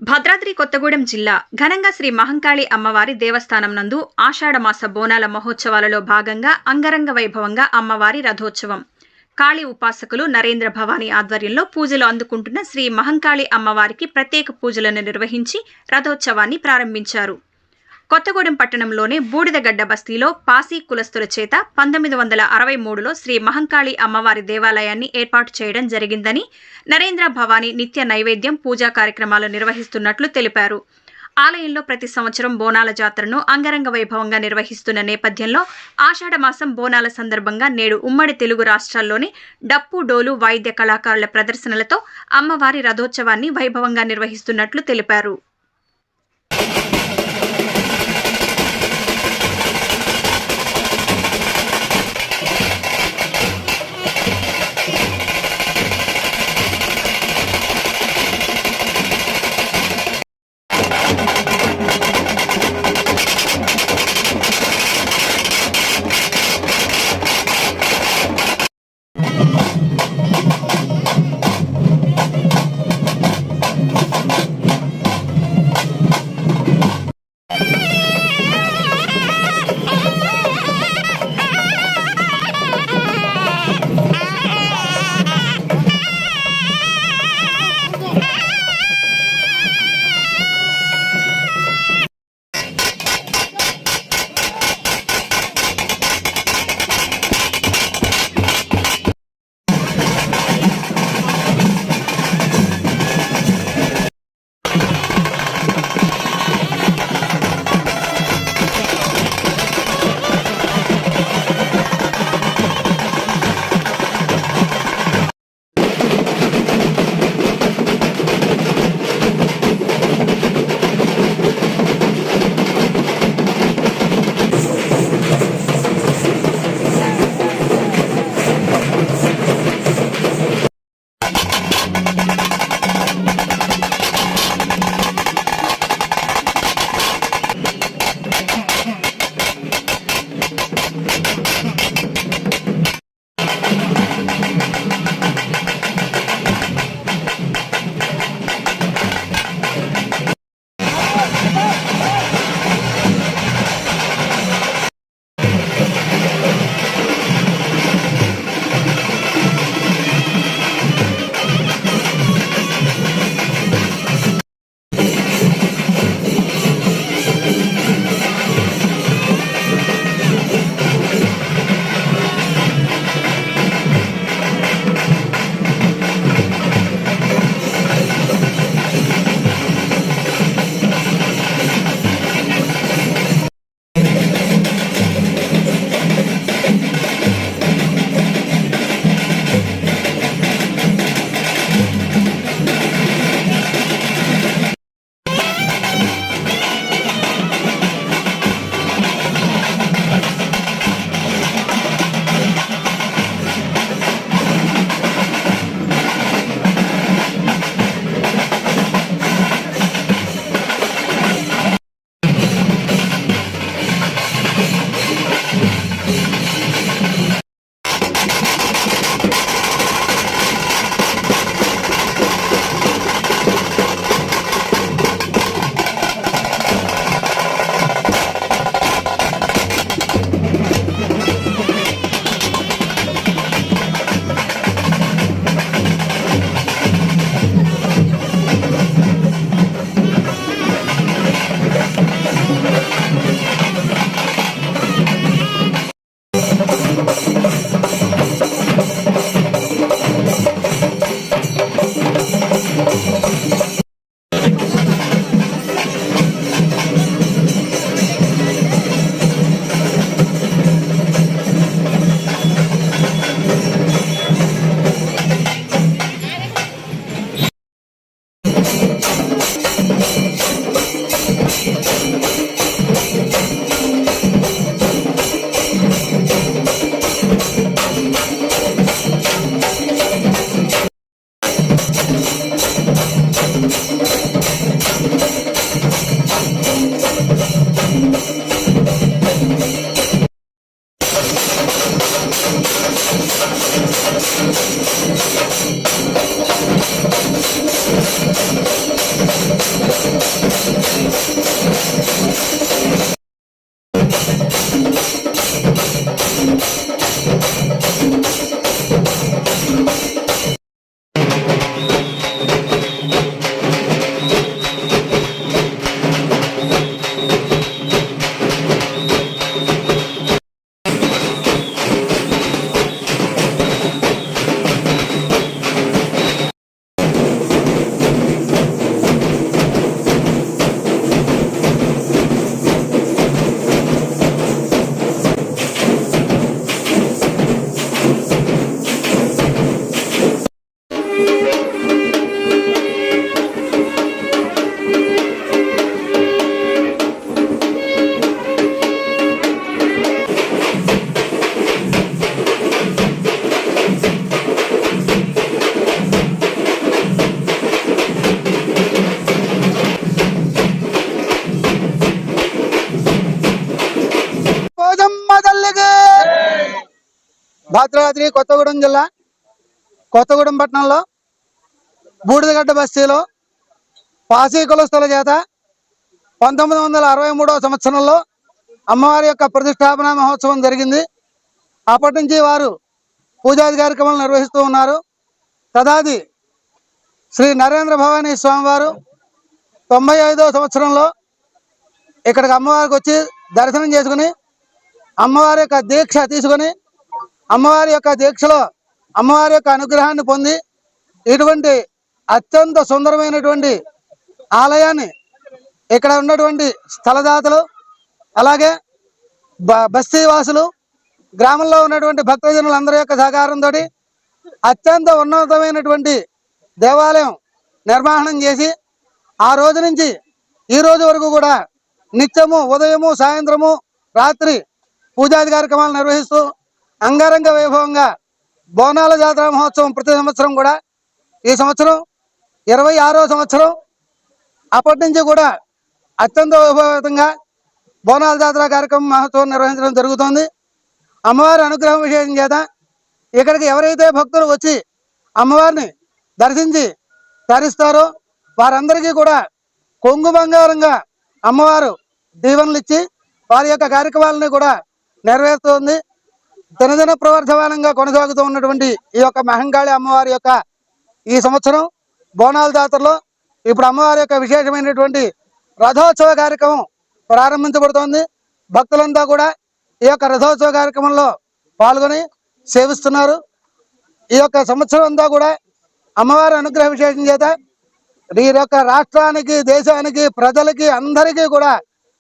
భద్రాద్రి కొత్తగూడెం జిల్లా ఘనంగా శ్రీ మహంకాళి అమ్మవారి దేవస్థానం నందు ఆషాఢమాస బోనాల మహోత్సవాలలో భాగంగా అంగరంగ వైభవంగా అమ్మవారి రథోత్సవం కాళీ ఉపాసకులు నరేంద్ర భవానీ ఆధ్వర్యంలో పూజలు అందుకుంటున్న శ్రీ మహంకాళి అమ్మవారికి ప్రత్యేక పూజలను నిర్వహించి రథోత్సవాన్ని ప్రారంభించారు. కొత్తగూడెం పట్టణంలోని బూడిదగడ్డ బస్తీలో పాసీ కులస్తుల చేత 1963లో శ్రీ మహంకాళి అమ్మవారి దేవాలయాన్ని ఏర్పాటు చేయడం జరిగిందని, నరేంద్ర భవానీ నిత్య నైవేద్యం పూజా కార్యక్రమాలు నిర్వహిస్తున్నట్లు తెలిపారు. ఆలయంలో ప్రతి సంవత్సరం బోనాల జాతరను అంగరంగ వైభవంగా నిర్వహిస్తున్న నేపథ్యంలో ఆషాఢమాసం బోనాల సందర్భంగా నేడు ఉమ్మడి తెలుగు రాష్ట్రాల్లోని డప్పు డోలు వాయిద్య కళాకారుల ప్రదర్శనలతో అమ్మవారి రథోత్సవాన్ని వైభవంగా నిర్వహిస్తున్నట్లు తెలిపారు. భద్రాద్రి కొత్తగూడెం జిల్లా కొత్తగూడెం పట్టణంలో బూడిదగడ్డ బస్తీలో పాసీ కులస్తుల చేత 1963వ సంవత్సరంలో అమ్మవారి యొక్క ప్రతిష్టాపన మహోత్సవం జరిగింది. అప్పటి నుంచి వారు పూజాది కార్యక్రమాలు నిర్వహిస్తూ ఉన్నారు. తదాది శ్రీ నరేంద్ర భవానీ స్వామివారు 95వ సంవత్సరంలో ఇక్కడికి అమ్మవారికి వచ్చి దర్శనం చేసుకుని అమ్మవారి యొక్క దీక్ష తీసుకొని అమ్మవారి యొక్క దీక్షలో అమ్మవారి యొక్క అనుగ్రహాన్ని పొంది ఇటువంటి అత్యంత సుందరమైనటువంటి ఆలయాన్ని ఇక్కడ ఉన్నటువంటి స్థలదాతలు అలాగే బస్తీవాసులు గ్రామంలో ఉన్నటువంటి భక్తజనులందరి యొక్క సహకారంతో అత్యంత ఉన్నతమైనటువంటి దేవాలయం నిర్మాణం చేసి ఆ రోజు నుంచి ఈ రోజు వరకు కూడా నిత్యము ఉదయము సాయంత్రము రాత్రి పూజాది కార్యక్రమాలు నిర్వహిస్తూ అంగరంగ వైభవంగా బోనాల జాతర మహోత్సవం ప్రతి సంవత్సరం కూడా ఈ సంవత్సరం 26వ సంవత్సరం అప్పటి నుంచి కూడా అత్యంత వైభవంగా బోనాల జాతర కార్యక్రమం మహోత్సవం నిర్వహించడం జరుగుతోంది. అమ్మవారి అనుగ్రహం విశేషం చేత ఇక్కడికి ఎవరైతే భక్తులు వచ్చి అమ్మవారిని దర్శించి తరిస్తారో వారందరికీ కూడా కొంగు బంగారంగా అమ్మవారు దీవెనలు ఇచ్చి వారి యొక్క కార్యక్రమాలని కూడా నెరవేరుతోంది. దినదిన ప్రవర్ధమానంగా కొనసాగుతూ ఉన్నటువంటి ఈ యొక్క మహంకాళి అమ్మవారి యొక్క ఈ సంవత్సరం బోనాల జాతరలో ఇప్పుడు అమ్మవారి యొక్క విశేషమైనటువంటి రథోత్సవ కార్యక్రమం ప్రారంభించబడుతోంది. భక్తులంతా కూడా ఈ యొక్క రథోత్సవ కార్యక్రమంలో పాల్గొని సేవిస్తున్నారు. ఈ యొక్క సంవత్సరం అంతా కూడా అమ్మవారి అనుగ్రహ విశేషం చేత ఈ యొక్క రాష్ట్రానికి దేశానికి ప్రజలకి అందరికీ కూడా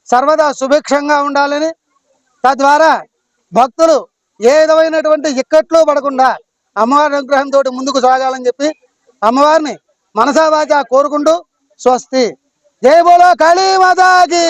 సర్వదా సుభిక్షంగా ఉండాలని తద్వారా భక్తులు ఏ విధమైనటువంటి ఇక్కట్లు పడకుండా అమ్మవారి అనుగ్రహంతో ముందుకు సాగాలని చెప్పి అమ్మవారిని మనసా వాచా కోరుకుంటూ స్వస్తి. జై బోలో కాళీ మాతాకి.